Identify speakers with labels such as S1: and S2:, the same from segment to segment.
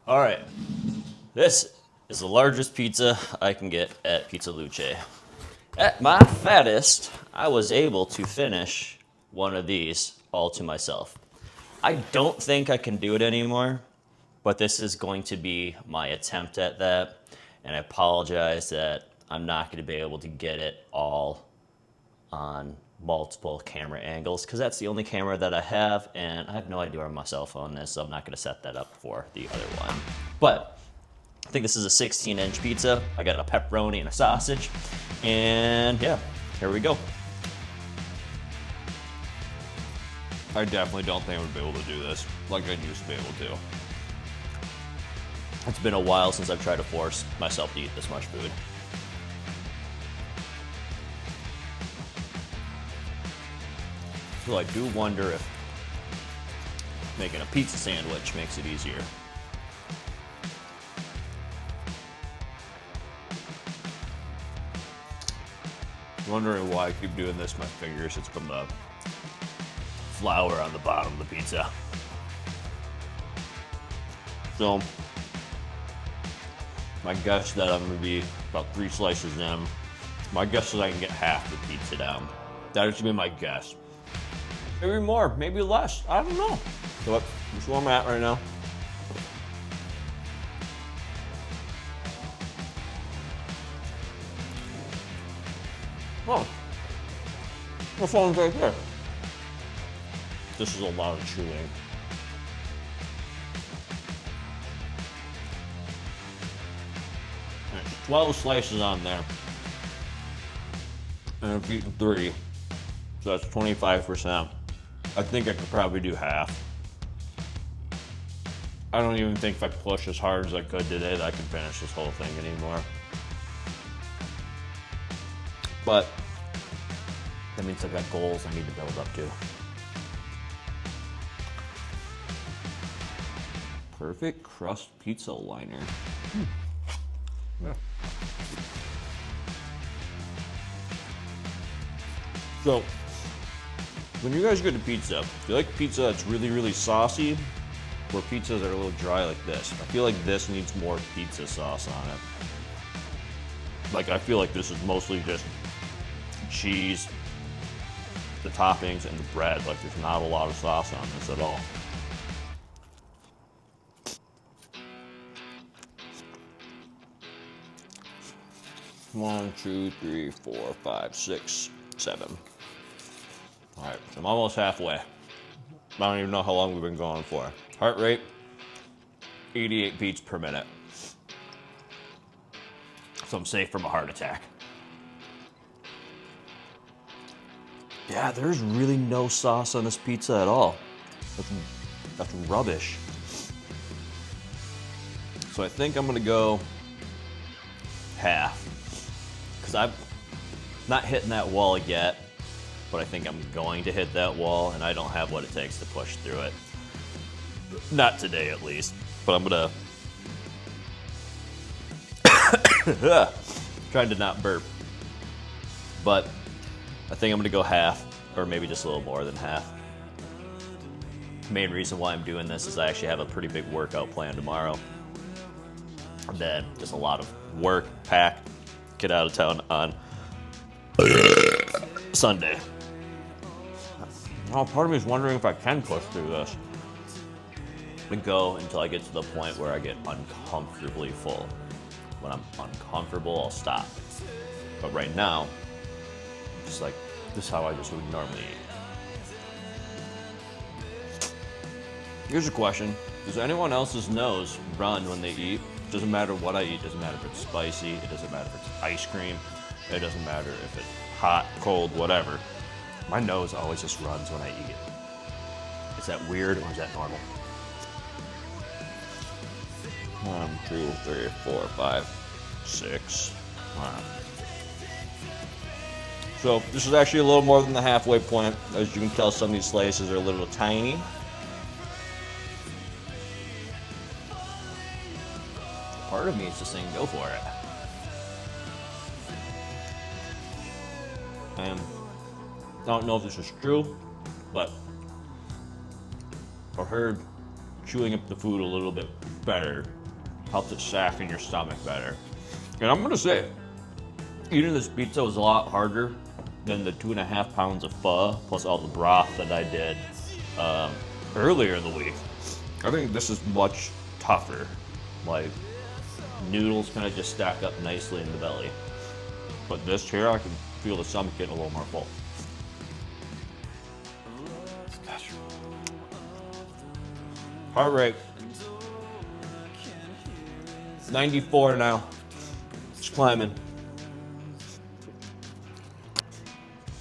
S1: All right, this is the largest pizza I can get at Pizza Luce. At my fattest, I was able to finish one of these all to myself. I don't think I can do it anymore, but this is going to be my attempt at that. And I apologize that I'm not going to be able to get it all on multiple camera angles because that's the only camera that I have, and I have no idea where my cell phone is, so I'm not going to set that up for the other one. But I think this is a 16-inch pizza. I got a pepperoni and a sausage, and yeah, here we go.
S2: I definitely don't think I would be able to do this like I used to be able to.
S1: It's been a while since I've tried to force myself to eat this much food. So I do wonder if making a pizza sandwich makes it easier.
S2: Wondering why I keep doing this. My fingers, it's from the flour on the bottom of the pizza. So, my guess that I'm gonna be about 3 slices in. My guess is I can get half the pizza down. That is gonna be my guess. Maybe more, maybe less. I don't know. So that's where I'm at right now. Oh, my phone's right there. This is a lot of chewing. There's 12 slices on there. And I've eaten 3. So that's 25%. I think I could probably do half. I don't even think if I push as hard as I could today that I can finish this whole thing anymore. But
S1: That means I've got goals I need to build up to.
S2: perfect crust pizza liner. Yeah. So, when you guys go to pizza, do you like pizza that's really, really saucy, or pizzas that are a little dry like this? I feel like this needs more pizza sauce on it. Like, I feel like this is mostly just cheese, the toppings, and the bread. Like, there's not a lot of sauce on this at all. One, two, three, 4, 5, 6, 7. All right, so I'm almost halfway. I don't even know how long we've been going for. Heart rate, 88 beats per minute. So I'm safe from a heart attack. Yeah, there's really no sauce on this pizza at all. That's rubbish. So I think I'm gonna go half. Because I'm not hitting that wall yet, but I think I'm going to hit that wall, and I don't have what it takes to push through it. Not today, at least. But I'm gonna trying to not burp. But I think I'm gonna go half, or maybe just a little more than half. The main reason why I'm doing this is I actually have a pretty big workout plan tomorrow. And then just a lot of work, pack, get out of town on Sunday. Now, part of me is wondering if I can push through this and go until I get to the point where I get uncomfortably full. When I'm uncomfortable, I'll stop. But right now, just like, this is how I just would normally eat. Here's a question. Does anyone else's nose run when they eat? Doesn't matter what I eat, doesn't matter if it's spicy, it doesn't matter if it's ice cream, it doesn't matter if it's hot, cold, whatever. My nose always just runs when I eat. Is that weird or is that normal? 1, 2, 3, 4, 5, 6. So this is actually a little more than the halfway point. As you can tell, some of these slices are a little tiny. Part of me is just saying go for it. And I don't know if this is true, but I've heard chewing up the food a little bit better. Helps it sack in your stomach better. And I'm gonna say, eating this pizza was a lot harder than the 2.5 pounds of pho plus all the broth that I did earlier in the week. I think this is much tougher. Like, noodles kind of just stack up nicely in the belly. But this here, I can feel the stomach getting a little more full. Heart rate, 94 now. It's climbing.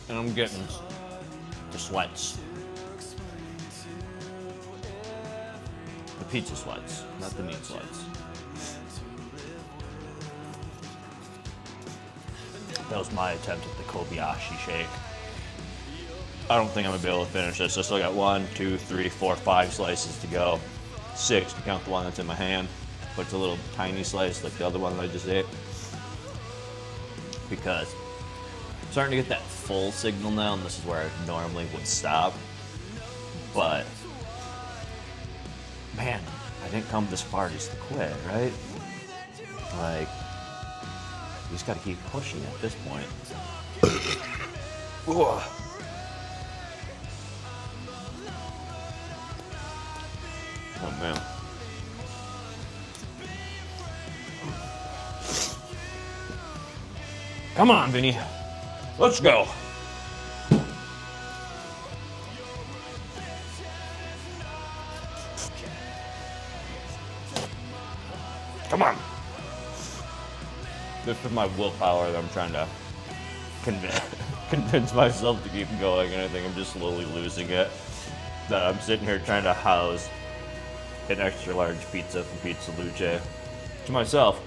S2: And I'm getting the sweats. The pizza sweats, not the meat sweats. That was my attempt at the Kobayashi shake. I don't think I'm gonna be able to finish this. I still got 1, 2, 3, 4, 5 slices to go. 6 to count the one that's in my hand. But it's a little tiny slice like the other one that I just ate. Because I'm starting to get that full signal now, and this is where I normally would stop. But, man, I didn't come this far just to quit, right? Like, you just gotta keep pushing at this point. Oh man. Come on, Vinny. Let's go. Come on. This is my willpower that I'm trying to convince myself to keep going, and I think I'm just slowly losing it. That I'm sitting here trying to house an extra large pizza from Pizza Luce to myself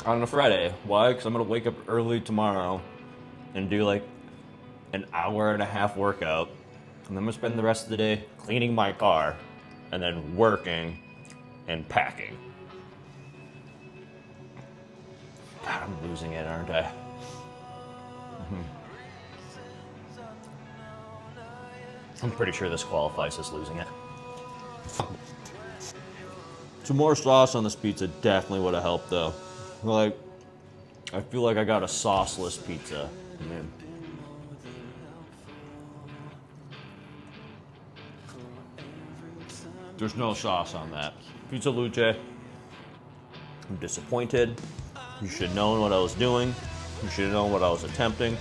S2: on a Friday. Why? Because I'm going to wake up early tomorrow and do like an hour-and-a-half workout, and then I'm going to spend the rest of the day cleaning my car and then working and packing. God, I'm losing it, aren't I? I'm pretty sure this qualifies as losing it. Some more sauce on this pizza definitely would have helped, though. Like, I feel like I got a sauceless pizza. Man. There's no sauce on that. Pizza Luce, I'm disappointed. You should have known what I was doing. You should have known what I was attempting.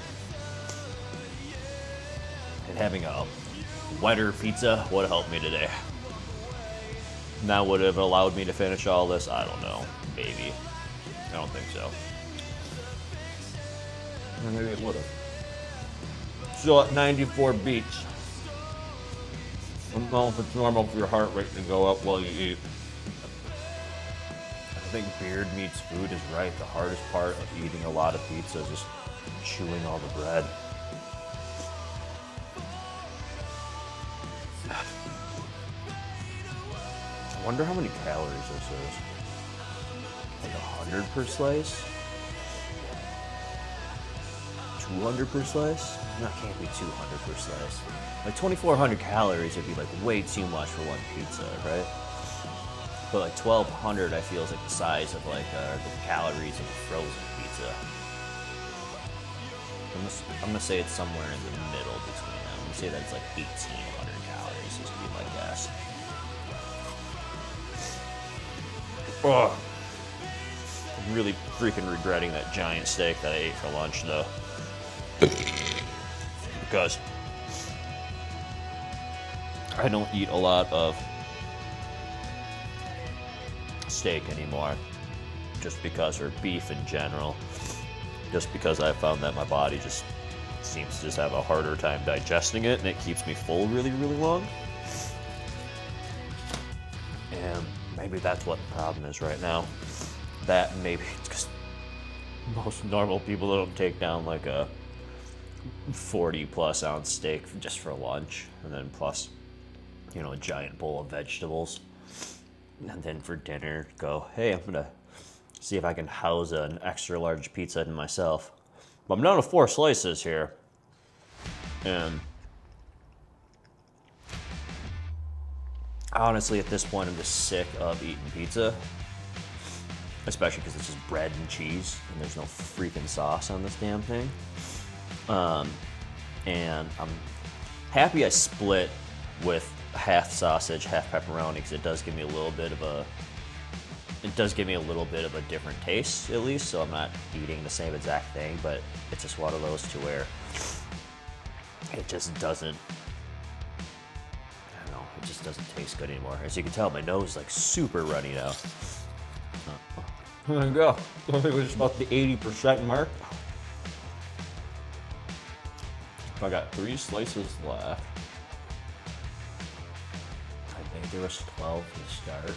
S2: And having a wetter pizza would have helped me today. And that would have allowed me to finish all this. I don't know. Maybe. I don't think so. Maybe it would have. So at 94 beats. I don't know if it's normal for your heart rate to go up while you eat. I think Beard Meats Food is right. The hardest part of eating a lot of pizza is just chewing all the bread. I wonder how many calories this is. Like 100 per slice? 200 per slice? No, it can't be 200 per slice. Like 2,400 calories would be like way too much for one pizza, right? But like 1,200 I feel is like the size of like the calories of a frozen pizza. I'm gonna say it's somewhere in the middle between them. I'm gonna say that it's like 1,800 calories is gonna be my guess. Oh, I'm really freaking regretting that giant steak that I ate for lunch though. Because I don't eat a lot of steak anymore, just because, or beef in general, just because I found that my body just seems to just have a harder time digesting it, and it keeps me full really, really long. And maybe that's what the problem is right now. That and maybe it's because most normal people don't take down like a 40+ ounce steak just for lunch, and then plus, you know, a giant bowl of vegetables. And then for dinner, go, hey, I'm gonna see if I can house an extra large pizza in myself. But I'm down to 4 slices here. And
S1: Honestly, at this point, I'm just sick of eating pizza. Especially because it's just bread and cheese, and there's no freaking sauce on this damn thing. And I'm happy I split with half sausage, half pepperoni, because it does give me a little bit of a different taste, at least. So I'm not eating the same exact thing, but it's just one of those to where it just doesn't. I don't know. It just doesn't taste good anymore. As you can tell, my nose is like super runny now.
S2: There you go. I think we're just about the 80% mark. I got 3 slices left.
S1: I think there was 12 to start.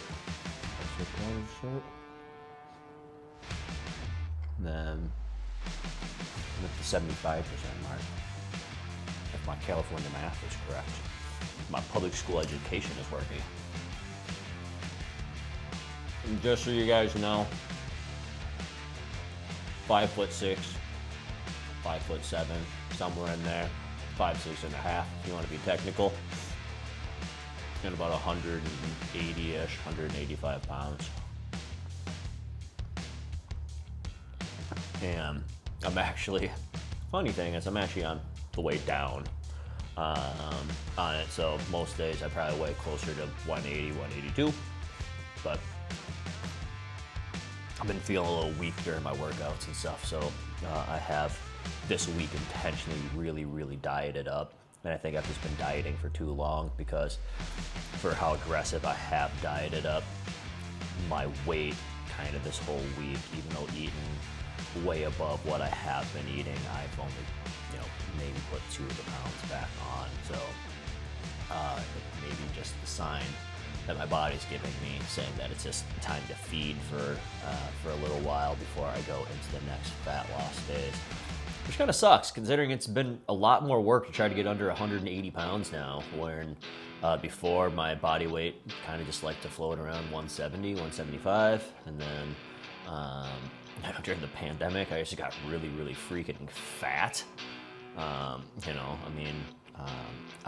S1: Then I'm at the 75% mark. If my California math is correct. My public school education is working.
S2: And just so you guys know, 5'6", 5'7", somewhere in there, 5'6.5" if you want to be technical, and about 180-ish, 185 pounds.
S1: And I'm actually, funny thing is I'm actually on the way down on it. So most days I probably weigh closer to 180, 182, but I've been feeling a little weak during my workouts and stuff. So I have this week intentionally really dieted up. And I think I've just been dieting for too long because for how aggressive I have dieted up, my weight kind of this whole week, even though eating way above what I have been eating, I've only, maybe put 2 of the pounds back on. So maybe just a sign that my body's giving me, saying that it's just time to feed for a little while before I go into the next fat loss phase. Which kind of sucks, considering it's been a lot more work to try to get under 180 pounds now, when before my body weight kind of just liked to float around 170, 175, and then during the pandemic, I just got really freaking fat.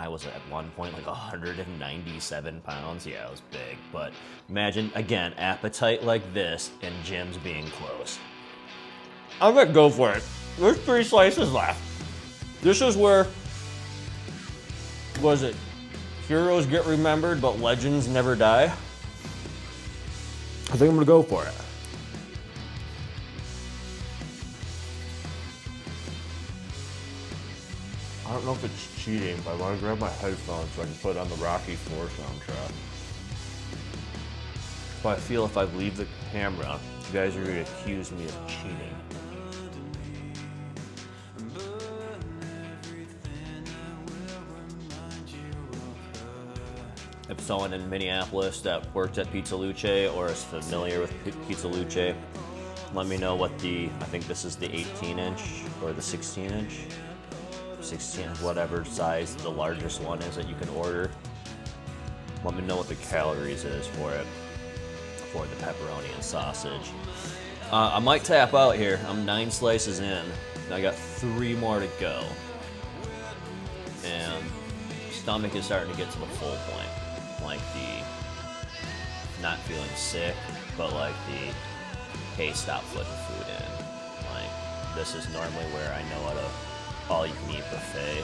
S1: I was at one point like 197 pounds. Yeah, it was big, but imagine, again, appetite like this and gyms being closed.
S2: I'm gonna go for it. There's 3 slices left. This is where, was it, heroes get remembered, but legends never die? I think I'm gonna go for it. I don't know if it's cheating, but I want to grab my headphones so I can put on the Rocky IV soundtrack.
S1: But I feel if I leave the camera, you guys are going to accuse me of cheating. If someone in Minneapolis that worked at Pizza Luce or is familiar with Pizza Luce, let me know what I think this is the 18-inch or the 16-inch. 16, whatever size the largest one is that you can order. Let me know what the calories is for it, for the pepperoni and sausage. I might tap out here. I'm 9 slices in. I got 3 more to go. And stomach is starting to get to the full point. Like the not feeling sick, but like the, hey, stop putting food in. Like, this is normally where I know at a all-you-can-eat buffet.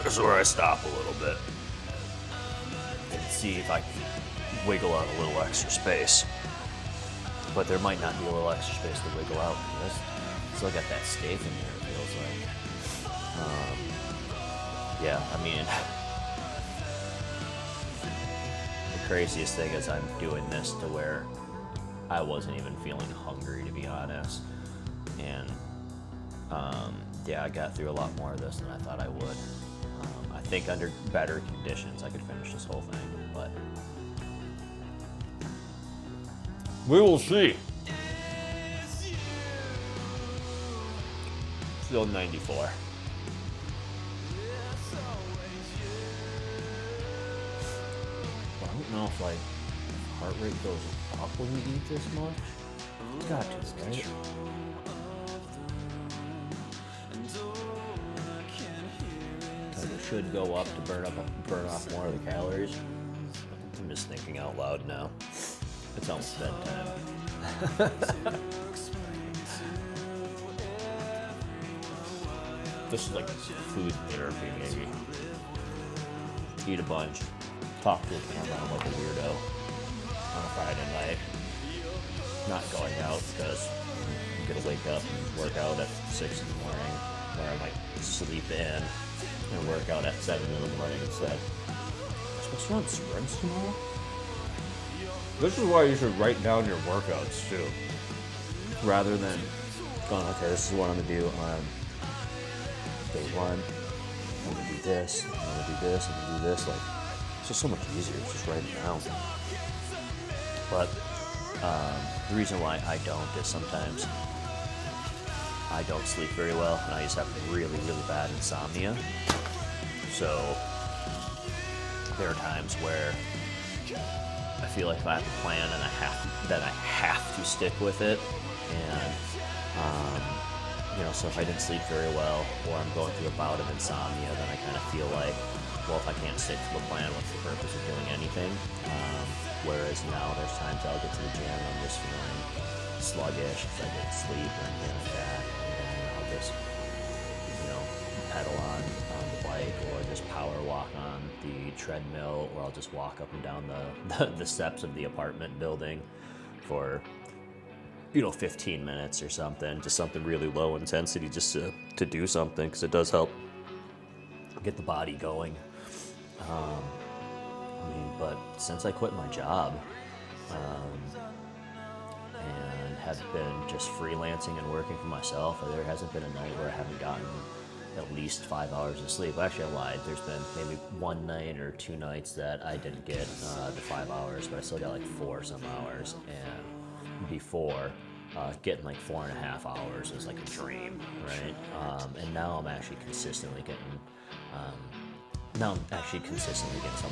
S1: This is where I stop a little bit and see if I can wiggle out a little extra space. But there might not be a little extra space to wiggle out because I still got that steak in there, it feels like. Yeah, I mean, the craziest thing is I'm doing this to where I wasn't even feeling hungry, to be honest. And yeah, I got through a lot more of this than I thought I would. I think under better conditions I could finish this whole thing, but
S2: we will see. Still 94.
S1: I don't know if like heart rate goes up when you eat this much. It's got to, right? should go up to burn off more of the calories. I'm just thinking out loud now. It's almost bedtime. This is like food therapy, maybe. Eat a bunch, talk to a camera like a weirdo on a Friday night. Not going out because I'm gonna wake up and work out at 6 in the morning, or I might sleep in and work out at 7 in the morning instead. Am I supposed to run sprints tomorrow?
S2: This is why you should write down your workouts too.
S1: Rather than going, okay, this is what I'm gonna do on day 1. I'm gonna do this, I'm gonna do this, I'm gonna do this. Like, it's just so much easier to just write it down. But the reason why I don't is sometimes I don't sleep very well, and I just have really, really bad insomnia. So there are times where I feel like if I have a plan and I have to stick with it. And so if I didn't sleep very well, or I'm going through a bout of insomnia, then I kind of feel like, well, if I can't stick to the plan, what's the purpose of doing anything? Whereas now there's times I'll get to the gym and I'm just feeling sluggish because I didn't sleep or anything like that, and I'll just pedal on the bike, or just power walk on the treadmill, or I'll just walk up and down the steps of the apartment building for 15 minutes or something, just something really low intensity, just to do something, because it does help get the body going. But since I quit my job and have been just freelancing and working for myself, there hasn't been a night where I haven't gotten at least 5 hours of sleep. Actually, I lied. There's been maybe 1 night or 2 nights that I didn't get the 5 hours, but I still got like 4 some hours. And before, getting like 4.5 hours is like a dream, right? And now I'm actually consistently getting somewhere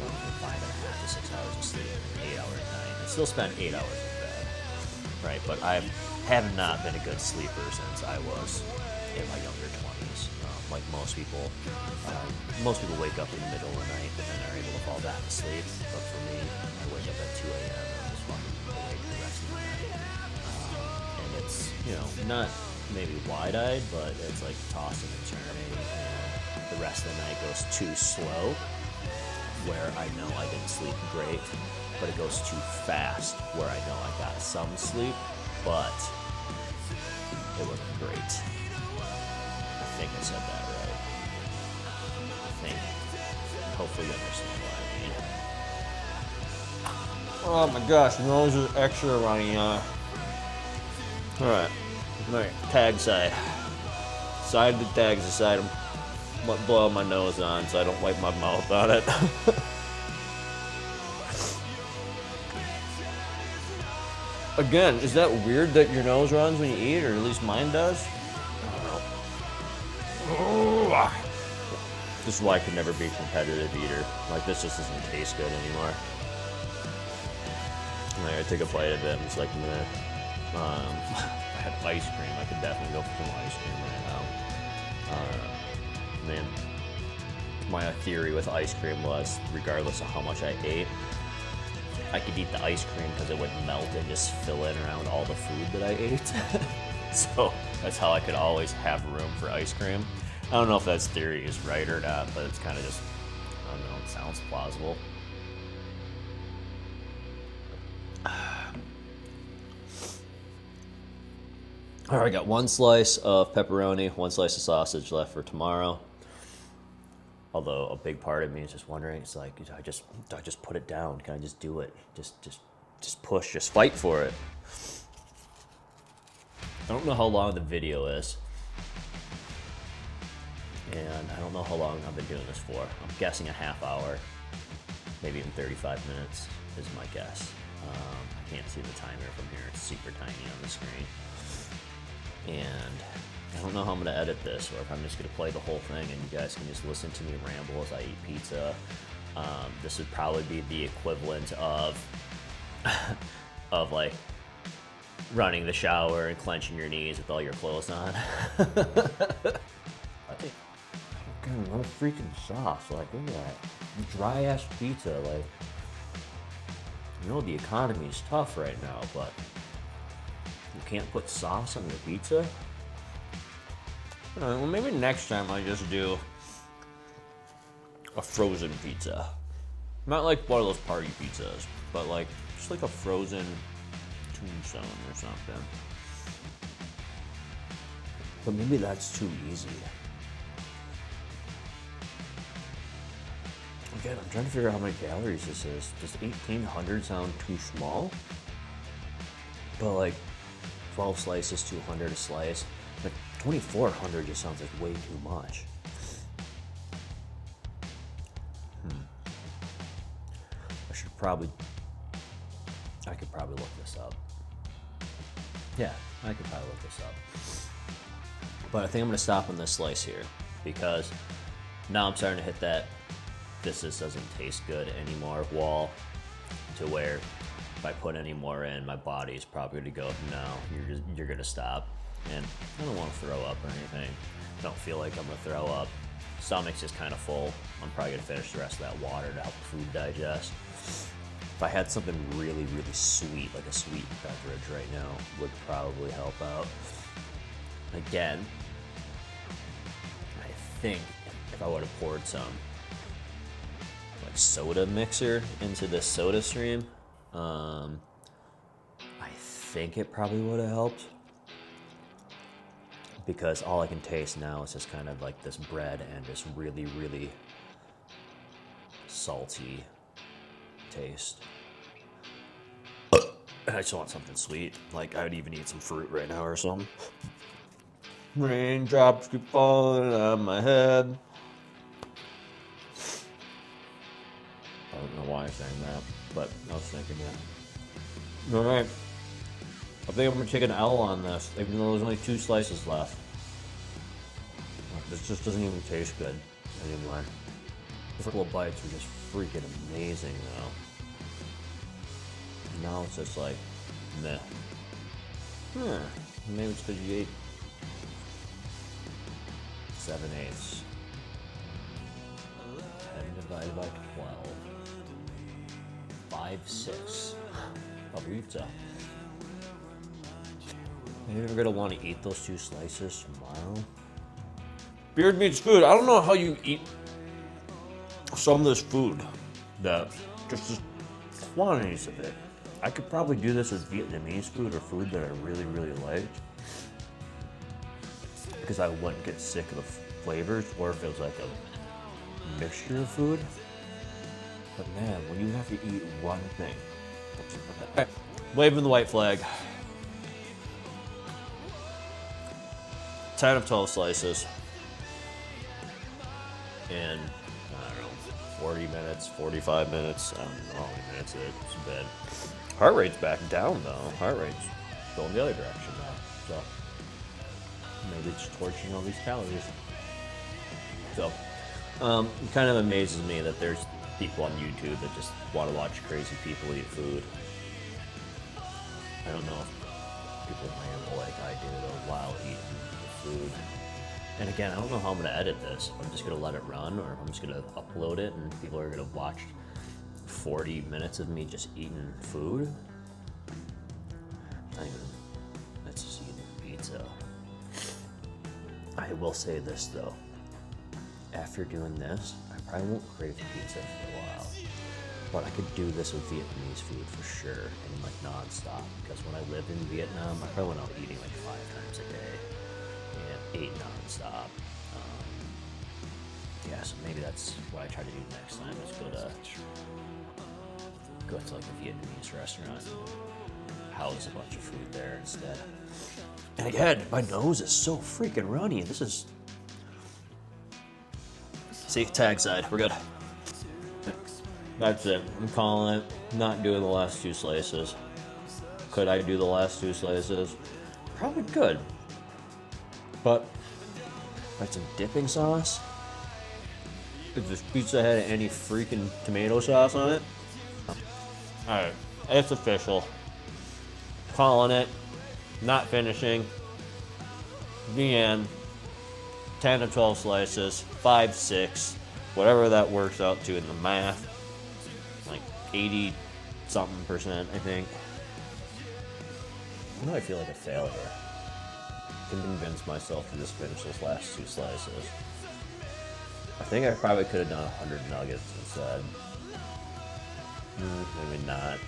S1: between 5.5 to 6 hours of sleep and 8 hours a night. I still spend 8 hours in bed, right? But I have not been a good sleeper since I was in my younger 20s. Like most people wake up in the middle of the night and then are able to fall back to sleep. But for me, I wake up at 2 a.m. and I'm just fucking awake the rest of the night. And it's, not maybe wide-eyed, but it's like tossing and turning. And the rest of the night goes too slow, where I know I didn't sleep great, but it goes too fast, where I know I got some sleep, but it wasn't great. I think I said that right. Hopefully you understand what I mean.
S2: Oh my gosh, nose is extra runny.
S1: Alright, tag side. Side the tags aside, I'm blowing my nose on so I don't wipe my mouth on it.
S2: Again, is that weird that your nose runs when you eat, or at least mine does?
S1: This is why I could never be a competitive eater. Like, this just doesn't taste good anymore. Like, I take a bite of it, and it's like, meh. If I had ice cream, I could definitely go for some ice cream right now. Man, my theory with ice cream was, regardless of how much I ate, I could eat the ice cream because it would melt and just fill in around all the food that I ate. So that's how I could always have room for ice cream. I don't know if that theory is right or not, but it's kind of just, I don't know, it sounds plausible. All right, I got 1 slice of pepperoni, 1 slice of sausage left for tomorrow. Although a big part of me is just wondering, it's like, do I just put it down? Can I just do it? Just push, just fight for it. I don't know how long the video is. And I don't know how long I've been doing this for. I'm guessing a half hour, maybe even 35 minutes is my guess. I can't see the timer from here. It's super tiny on the screen. And I don't know how I'm going to edit this, or if I'm just going to play the whole thing and you guys can just listen to me ramble as I eat pizza. This would probably be the equivalent of like running the shower and clenching your knees with all your clothes on. Again, no freaking sauce. Like, look at that. Dry ass pizza. Like, you know, the economy is tough right now, but you can't put sauce on your pizza? Well, maybe next time I just do a frozen pizza. Not like one of those party pizzas, but like just like a frozen tombstone or something. But maybe that's too easy. Again, I'm trying to figure out how many calories this is. Does 1,800 sound too small? But like 12 slices, 200 a slice. Like 2,400 just sounds like way too much. I could probably look this up. Yeah, I could probably look this up. But I think I'm gonna stop on this slice here because now I'm starting to hit that this just doesn't taste good anymore wall, to where if I put any more in, my body's probably gonna go, no, you're gonna stop. And I don't want to throw up or anything. I don't feel like I'm gonna throw up. Stomach's just kind of full. I'm probably gonna finish the rest of that water to help the food digest. If I had something really, really sweet, like a sweet beverage right now, would probably help out. Again, I think if I would have poured some like soda mixer into this soda stream, I think it probably would have helped. Because all I can taste now is just kind of like this bread and this really, really salty taste. I just want something sweet. Like, I would even eat some fruit right now or something. Raindrops keep falling on my head. I don't know why I'm saying that, but I was thinking that. Alright. I think I'm gonna take an L on this, even though there's only 2 slices left. This just doesn't even taste good anymore. The couple of bites are just freaking amazing though. Now it's just like, meh. Maybe it's because you ate 7/8. 10 divided by 12. 5/6 of pizza. You're gonna want to eat those 2 slices tomorrow. Beard meats food. I don't know how you eat some of this food. That just quantities of it. I could probably do this as Vietnamese food or food that I really, really liked, because I wouldn't get sick of the flavors, or if it was like a mixture of food. But man, when you have to eat one thing. Okay. Waving the white flag. 10 of 12 slices. In, I don't know, 40 minutes, 45 minutes. I don't know how many minutes it's been. Heart rate's back down though. Heart rate's going the other direction now. So maybe it's torching all these calories. So it kind of amazes me that there's people on YouTube that just want to watch crazy people eat food. I don't know if people ramble like I did while eating the food. And again, I don't know how I'm gonna edit this. I'm just gonna let it run, or I'm just gonna upload it and people are gonna watch 40 minutes of me just eating food. That's just eating pizza. I will say this though. After doing this, I probably won't crave pizza for a while. But I could do this with Vietnamese food for sure, and like non-stop. Because when I lived in Vietnam, I probably went out eating like 5 times a day. And ate non-stop. Yeah, so maybe that's what I try to do next time, is go to like a Vietnamese restaurant and house a bunch of food there instead. And again, my nose is so freaking runny. This is... See, tag side, we're good. That's it, I'm calling it. Not doing the last 2 slices. Could I do the last 2 slices? Probably could. But, like some dipping sauce? If this pizza had any freaking tomato sauce on it? Alright, it's official. Calling it. Not finishing. The end.
S2: 10 to 12 slices, 5, 6, whatever that works out to in the math. Like 80 something percent, I think.
S1: Why do I feel like a failure? I can convince myself to just finish those last 2 slices. I think I probably could have done 100 nuggets instead. Maybe not.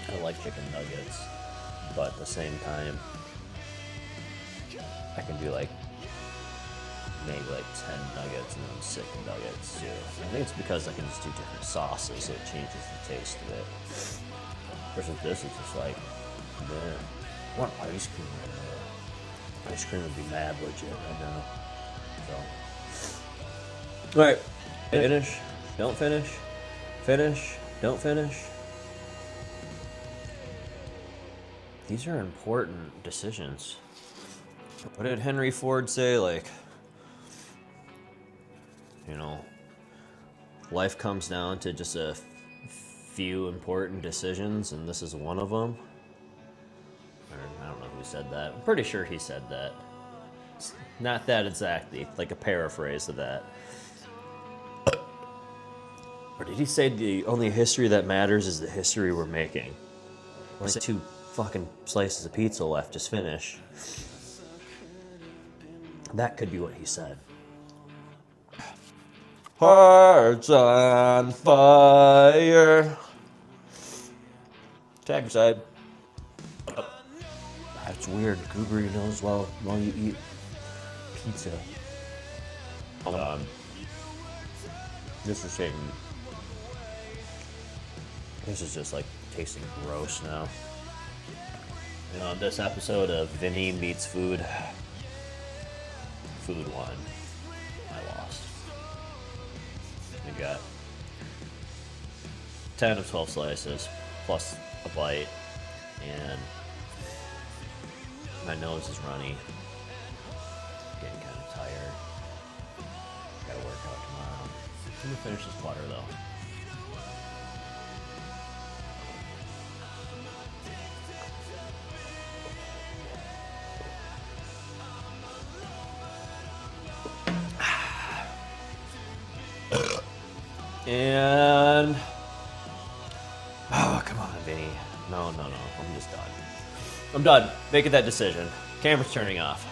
S1: I like chicken nuggets, but at the same time, I can do like maybe like 10 nuggets and then 6 nuggets too. I think it's because I can just do different sauces, so it changes the taste of it. Versus this, it's just like, man, I want ice cream right now. Ice cream would be mad legit right now. So, all right, finish, don't finish, finish, don't finish. These are important decisions. What did Henry Ford say? Like, you know, life comes down to just a few important decisions, and this is one of them. Or, I don't know who said that. I'm pretty sure he said that. Not that exactly, like a paraphrase of that. Or did he say the only history that matters is the history we're making? Or is it 2 fucking slices of pizza left, just finish? That could be what he said.
S2: Hearts on fire. Tag your side.
S1: That's weird. Goober your nose while you eat pizza. This is saying. This is just like tasting gross now. And on this episode of Vinny Meets Food, Food won. I lost. I got 10 of 12 slices plus a bite, and my nose is runny. Getting kind of tired. Gotta work out tomorrow. I'm gonna finish this butter though. And oh, come on, Vinny. No, I'm just done. I'm done making that decision. Camera's turning off.